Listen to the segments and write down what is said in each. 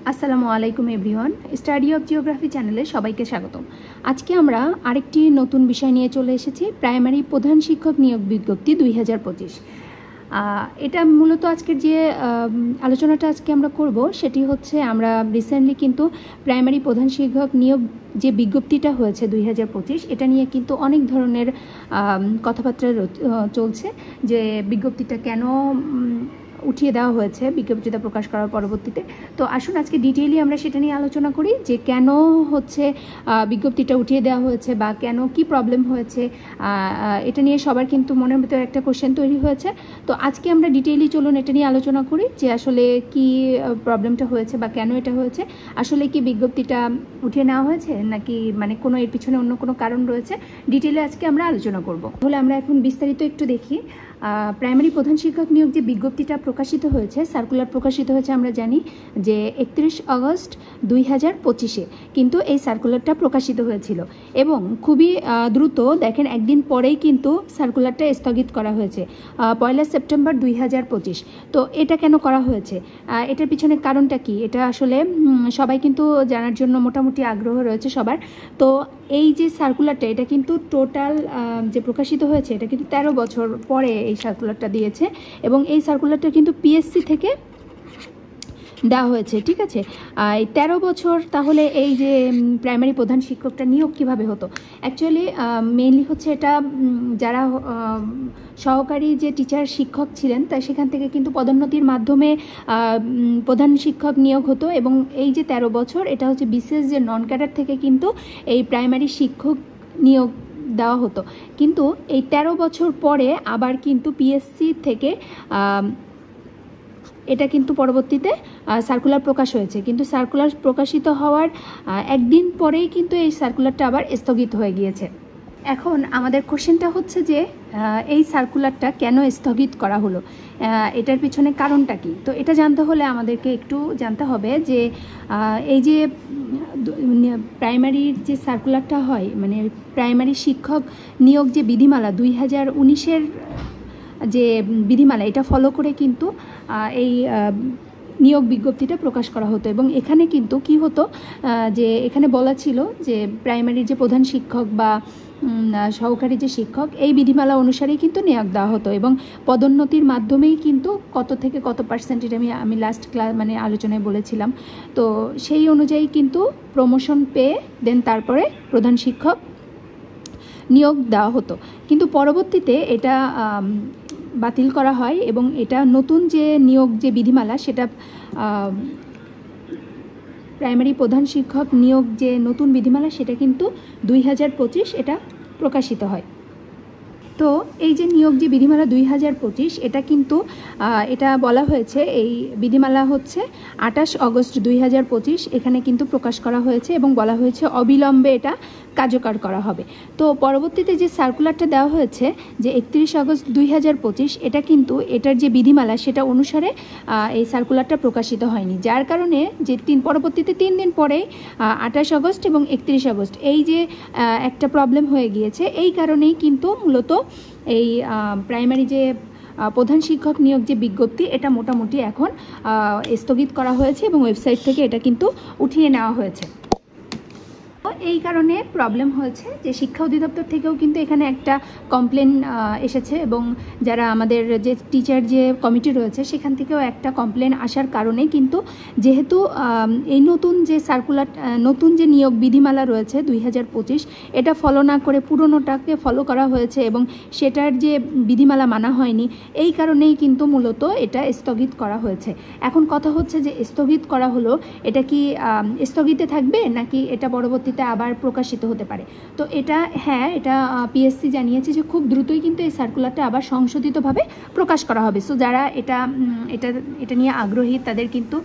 আসসালামু আলাইকুম everyone, study of geography চ্যানেলে সবাইকে স্বাগতম। আজকে আমরা আরেকটি নতুন বিষয় নিয়ে চলে এসেছি, প্রাইমারি প্রধান শিক্ষক নিয়োগ বিজ্ঞপ্তি 2025। এটা মূলত আজকের যে আলোচনাটা আজকে আমরা করব সেটি হচ্ছে, আমরা রিসেন্টলি কিন্তু প্রাইমারি প্রধান শিক্ষক নিয়োগ যে বিজ্ঞপ্তিটা হয়েছে 2025, এটা নিয়ে কিন্তু অনেক ধরনের কথাবার্তা চলছে যে বিজ্ঞপ্তিটা কেন উঠিয়ে দেওয়া হয়েছে বিজ্ঞপ্তিটা প্রকাশ করার পরবর্তীতে। তো আসুন আজকে ডিটেইলি আমরা সেটা নিয়ে আলোচনা করি যে কেন হচ্ছে বিজ্ঞপ্তিটা উঠিয়ে দেওয়া হয়েছে বা কেন কি প্রবলেম হয়েছে। এটা নিয়ে সবার কিন্তু মনের ভিতরে একটা কোশ্চেন তৈরি হয়েছে। তো আজকে আমরা ডিটেইলি চলুন এটা নিয়ে আলোচনা করি যে আসলে কি প্রবলেমটা হয়েছে বা কেন এটা হয়েছে। আসলে কি বিজ্ঞপ্তিটা উঠিয়ে নেওয়া হয়েছে নাকি মানে কোনো এর পিছনে অন্য কোনো কারণ রয়েছে, ডিটেইলে আজকে আমরা আলোচনা করব। তাহলে আমরা এখন বিস্তারিত একটু দেখি। প্রাইমারি প্রধান শিক্ষক নিয়োগ যে বিজ্ঞপ্তিটা প্রকাশিত হয়েছে, সার্কুলার প্রকাশিত হয়েছে, আমরা জানি যে 31 আগস্ট 2025-এ কিন্তু এই সার্কুলারটা প্রকাশিত হয়েছিল এবং খুবই দ্রুত দেখেন একদিন পরেই কিন্তু সার্কুলারটা স্থগিত করা হয়েছে, 1 সেপ্টেম্বর 2025। তো এটা কেন করা হয়েছে, এটার পিছনে কারণটা কি, এটা আসলে সবাই কিন্তু জানার জন্য মোটামুটি আগ্রহ রয়েছে সবার। তো এই যে সার্কুলারটা, এটা কিন্তু টোটাল যে প্রকাশিত হয়েছে এটা কিন্তু 13 বছর পরে এই সার্কুলারটা দিয়েছে এবং এই সার্কুলারটা কিন্তু পিএসসি থেকে দেওয়া হয়েছে, ঠিক আছে। এই 13 বছর তাহলে এই যে প্রাইমারি প্রধান শিক্ষকটা নিয়োগ কিভাবে হতো, অ্যাকচুয়ালি মেইনলি হচ্ছে এটা যারা সহকারী যে টিচার শিক্ষক ছিলেন তা সেখান থেকে কিন্তু পদোন্নতির মাধ্যমে প্রধান শিক্ষক নিয়োগ হতো এবং এই যে 13 বছর এটা হচ্ছে বিশেষ যে নন ক্যাডার থেকে কিন্তু এই প্রাইমারি শিক্ষক নিয়োগ দেওয়া হতো। কিন্তু এই 13 বছর পরে আবার কিন্তু পিএসসি থেকে এটা কিন্তু পরবর্তীতে সার্কুলার প্রকাশ হয়েছে, কিন্তু সার্কুলার প্রকাশিত হওয়ার একদিন পরেই কিন্তু এই সার্কুলারটা আবার স্থগিত হয়ে গিয়েছে। এখন আমাদের কোশ্চেনটা হচ্ছে যে এই সার্কুলারটা কেন স্থগিত করা হলো, এটার পিছনে কারণটা কি। তো এটা জানতে হলে আমাদেরকে একটু জানতে হবে যে এই যে প্রাইমারির যে সার্কুলারটা হয়, মানে প্রাইমারি শিক্ষক নিয়োগ যে বিধিমালা 2019-এর যে বিধিমালা, এটা ফলো করে কিন্তু এই নিয়োগ বিজ্ঞপ্তিটা প্রকাশ করা হতো এবং এখানে কিন্তু কি হতো যে এখানে বলা ছিল যে প্রাইমারির যে প্রধান শিক্ষক বা সহকারী যে শিক্ষক এই বিধিমালা অনুসারেই কিন্তু নিয়োগ দেওয়া হতো এবং পদোন্নতির মাধ্যমেই কিন্তু কত থেকে কত পার্সেন্টেজ আমি লাস্ট ক্লাস মানে আলোচনায় বলেছিলাম। তো সেই অনুযায়ী কিন্তু প্রমোশন পেয়ে দেন তারপরে প্রধান শিক্ষক নিয়োগ দেওয়া হতো, কিন্তু পরবর্তীতে এটা বাতিল করা হয় এবং এটা নতুন যে নিয়োগ যে বিধিমালা সেটা প্রাইমারি প্রধান শিক্ষক নিয়োগ যে নতুন বিধিমালা সেটা কিন্তু 2025 এটা প্রকাশিত হয়। তো এই যে নিয়োগ যে বিধিমালা 2025 এটা কিন্তু এটা বলা হয়েছে, এই বিধিমালা হচ্ছে 28 আগস্ট 2025 এখানে কিন্তু প্রকাশ করা হয়েছে এবং বলা হয়েছে অবিলম্বে এটা কার্যকর করা হবে। তো পরবর্তীতে যে সার্কুলারটা দেওয়া হয়েছে যে 31 আগস্ট 2025 এটা কিন্তু এটার যে বিধিমালা সেটা অনুসারে এই সার্কুলারটা প্রকাশিত হয়নি, যার কারণে যে পরবর্তীতে 3 দিন পরে 28 আগস্ট এবং 31 আগস্ট এই যে একটা প্রবলেম হয়ে গিয়েছে। এই কারণেই কিন্তু মূলত এই প্রাইমারি যে প্রধান শিক্ষক নিয়োগ যে বিজ্ঞপ্তি এটা মোটামুটি এখন স্থগিত করা হয়েছে এবং ওয়েবসাইট থেকে এটা কিন্তু উঠিয়ে নেওয়া হয়েছে। এই কারণে প্রবলেম হয়েছে যে শিক্ষা অধিদপ্তর থেকেও কিন্তু এখানে একটা কমপ্লেন এসেছে এবং যারা আমাদের যে টিচার যে কমিটি রয়েছে সেখান থেকেও একটা কমপ্লেন আসার কারণে কিন্তু যেহেতু এই নতুন যে সার্কুলার নতুন যে নিয়োগ বিধিমালা রয়েছে 2025 এটা ফলো না করে পুরনোটাকে ফলো করা হয়েছে এবং সেটার যে বিধিমালা মানা হয়নি, এই কারণেই কিন্তু মূলত এটা স্থগিত করা হয়েছে। এখন কথা হচ্ছে যে স্থগিত করা হলো, এটা কি স্থগিতে থাকবে নাকি এটা পরবর্তীতে আবার প্রকাশিত হতে পারে। তো এটা হ্যাঁ, এটা পিএসসি জানিয়েছে যে খুব দ্রুতই কিন্তু এই সার্কুলারটা আবার সংশোধিতভাবে প্রকাশ করা হবে। সো যারা এটা নিয়ে আগ্রহী তাদের কিন্তু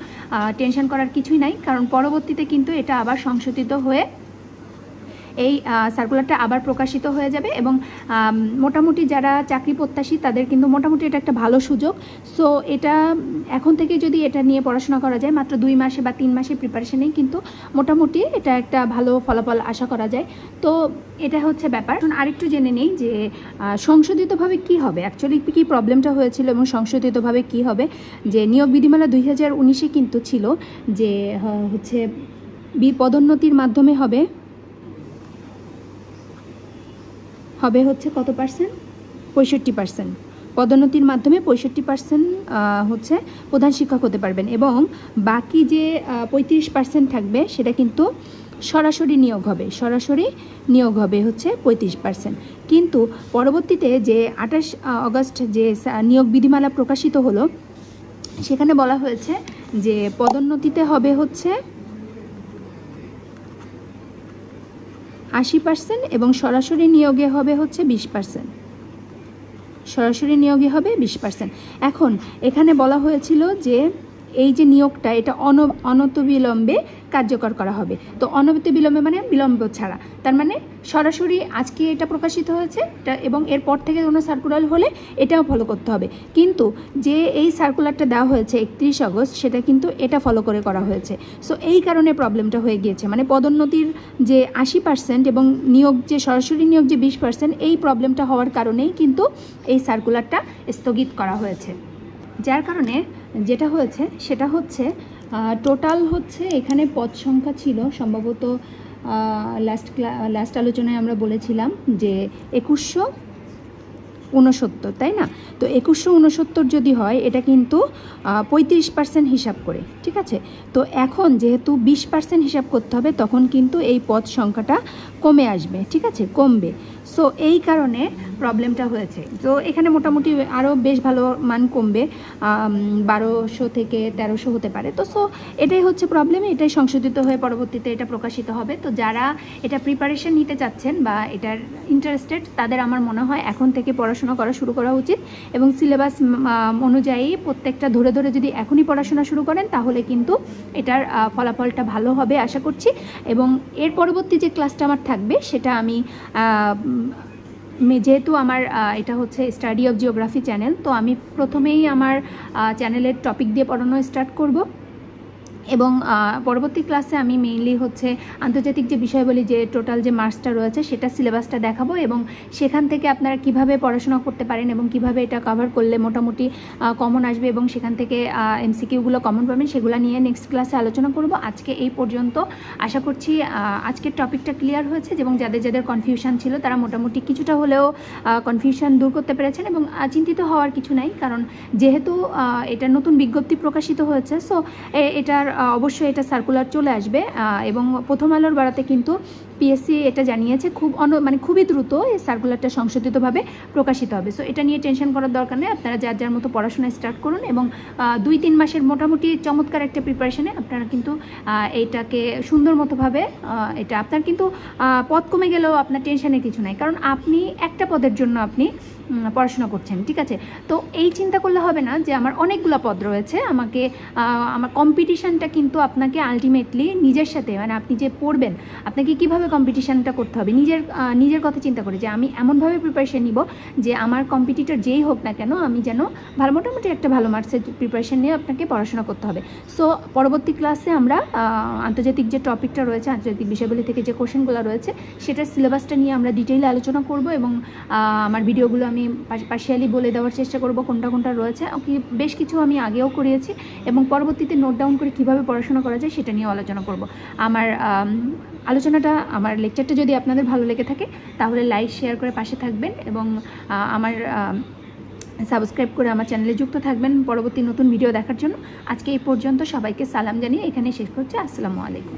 টেনশন করার কিছুই নাই, কারণ পরবর্তীতে কিন্তু এটা আবার সংশোধিত হয়ে এই সার্কুলারটা আবার প্রকাশিত হয়ে যাবে এবং মোটামুটি যারা চাকরি প্রত্যাশী তাদের কিন্তু মোটামুটি এটা একটা ভালো সুযোগ। সো এটা এখন থেকে যদি এটা নিয়ে পড়াশোনা করা যায় মাত্র 2 মাসে বা 3 মাসের প্রিপারেশনেই কিন্তু মোটামুটি এটা একটা ভালো ফলাফল আশা করা যায়। তো এটা হচ্ছে ব্যাপার। এখন আরেকটু জেনে নেই যে সংশোধিতভাবে কি হবে, অ্যাকচুয়ালি কি প্রবলেমটা হয়েছিল এবং সংশোধিতভাবে কি হবে। যে নিয়োগ বিধিমালা 2019-এ কিন্তু ছিল যে হচ্ছে পদোন্নতির মাধ্যমে হবে হচ্ছে কত পার্সেন্ট, 65%। পদোন্নতির মাধ্যমে 65% হচ্ছে প্রধান শিক্ষক হতে পারবেন এবং বাকি যে 35% থাকবে সেটা কিন্তু সরাসরি নিয়োগ হবে হচ্ছে 35%। কিন্তু পরবর্তীতে যে 28 আগস্ট যে নিয়োগ বিধিমালা প্রকাশিত হলো সেখানে বলা হয়েছে যে পদোন্নতিতে হবে হচ্ছে 80% এবং সরাসরি নিয়োগে হবে হচ্ছে 20%। এখন এখানে বলা হয়েছিল যে এই যে নিয়োগটা এটা অনতিবিলম্বে কার্যকর করা হবে। তো অনতিবিলম্বে মানে বিলম্ব ছাড়া, তার মানে সরাসরি আজকে এটা প্রকাশিত হয়েছে এবং এরপর থেকে কোনো সার্কুলার হলে এটাও ফলো করতে হবে। কিন্তু যে এই সার্কুলারটা দেওয়া হয়েছে 31 আগস্ট সেটা কিন্তু এটা ফলো করে করা হয়েছে। সো এই কারণে প্রবলেমটা হয়ে গিয়েছে, মানে পদোন্নতির যে 80% এবং নিয়োগ যে সরাসরি নিয়োগ যে 20%, এই প্রবলেমটা হওয়ার কারণেই কিন্তু এই সার্কুলারটা স্থগিত করা হয়েছে। যার কারণে যেটা হয়েছে সেটা হচ্ছে টোটাল হচ্ছে এখানে পদ সংখ্যা ছিল সম্ভবত লাস্ট আলোচনায় আমরা বলেছিলাম যে 2169, তাই না? তো 2169 যদি হয় এটা কিন্তু 35% হিসাব করে, ঠিক আছে? তো এখন যেহেতু 20% হিসাব করতে হবে তখন কিন্তু এই পদ সংখ্যাটা কমে আসবে, ঠিক আছে, কমবে। সো এই কারণে প্রবলেমটা হয়েছে। তো এখানে মোটামুটি আরও বেশ ভালো মান কমবে, 1200 থেকে 1300 হতে পারে। তো সো এটাই হচ্ছে প্রবলেম, এটাই সংশোধিত হয়ে পরবর্তীতে এটা প্রকাশিত হবে। তো যারা এটা প্রিপারেশন নিতে চাচ্ছেন বা এটার ইন্টারেস্টেড তাদের আমার মনে হয় এখন থেকে পড়াশোনা করা শুরু করা উচিত এবং সিলেবাস অনুযায়ী প্রত্যেকটা ধরে ধরে যদি এখনই পড়াশোনা শুরু করেন তাহলে কিন্তু এটার ফলাফলটা ভালো হবে আশা করছি। এবং এর পরবর্তী যে ক্লাসটা আমার থাকবে সেটা আমি যেহেতু আমার এটা হচ্ছে স্টাডি অফ জিওগ্রাফি চ্যানেল, তো আমি প্রথমেই আমার চ্যানেলের টপিক দিয়ে পড়ানো স্টার্ট করব এবং পরবর্তী ক্লাসে আমি মেইনলি হচ্ছে আন্তর্জাতিক যে বিষয়বলি যে টোটাল যে মার্কসটা রয়েছে সেটা সিলেবাসটা দেখাবো এবং সেখান থেকে আপনারা কিভাবে পড়াশোনা করতে পারেন এবং কিভাবে এটা কভার করলে মোটামুটি কমন আসবে এবং সেখান থেকে এমসিকিউগুলো কমন পাবেন সেগুলো নিয়ে নেক্সট ক্লাসে আলোচনা করব। আজকে এই পর্যন্ত, আশা করছি আজকের টপিকটা ক্লিয়ার হয়েছে এবং যাদের কনফিউশন ছিল তারা মোটামুটি কিছুটা হলেও কনফিউশন দূর করতে পেরেছেন এবং চিন্তিত হওয়ার কিছু নাই, কারণ যেহেতু এটা নতুন বিজ্ঞপ্তি প্রকাশিত হয়েছে সো এটার অবশ্যই এটা সার্কুলার চলে আসবে এবং প্রথম আলোর বাড়াতে কিন্তু পিএসসি এটা জানিয়েছে খুবই দ্রুত এই সার্কুলারটা সংশোধিতভাবে প্রকাশিত হবে। সো এটা নিয়ে টেনশন করার দরকার নেই, আপনারা যার মতো পড়াশোনা স্টার্ট করুন এবং 2-3 মাসের মোটামুটি চমৎকার একটা প্রিপারেশনে আপনারা কিন্তু এইটাকে সুন্দর মতোভাবে এটা আপনার কিন্তু পদ কমে গেলেও আপনার টেনশনের কিছু নাই, কারণ আপনি একটা পদের জন্য আপনি পড়াশোনা করছেন, ঠিক আছে? তো এই চিন্তা করলে হবে না যে আমার অনেকগুলো পদ রয়েছে, আমার কম্পিটিশানটা কিন্তু আপনাকে আলটিমেটলি নিজের সাথে, মানে আপনি যে পড়বেন আপনাকে কিভাবে কম্পিটিশানটা করতে হবে নিজের কথা চিন্তা করে যে আমি এমনভাবে প্রিপারেশন নিব যে আমার কম্পিটিটর যেই হোক না কেন আমি যেন মোটামুটি একটা ভালো মার্কসের প্রিপারেশন নিয়ে আপনাকে পড়াশোনা করতে হবে। সো পরবর্তী ক্লাসে আমরা আন্তর্জাতিক যে টপিকটা রয়েছে, আন্তর্জাতিক বিষয়গুলি থেকে যে কোশ্চেনগুলো রয়েছে সেটার সিলেবাসটা নিয়ে আমরা ডিটেইলে আলোচনা করব এবং আমার ভিডিওগুলো আমি পার্শিয়ালি বলে দেওয়ার চেষ্টা করব কোনটা রয়েছে। বেশ কিছু আমি আগেও করিয়েছি এবং পরবর্তীতে নোট ডাউন করে কীভাবে পড়াশোনা করা যায় সেটা নিয়েও আলোচনা করব। আমার আমার লেকচারটা যদি আপনাদের ভালো লেগে থাকে তাহলে লাইক শেয়ার করে পাশে থাকবেন এবং আমার সাবস্ক্রাইব করে আমার চ্যানেলে যুক্ত থাকবেন পরবর্তী নতুন ভিডিও দেখার জন্য। আজকে এই পর্যন্ত, সবাইকে সালাম জানিয়ে এখানে শেষ করছি। আসসালামু আলাইকুম।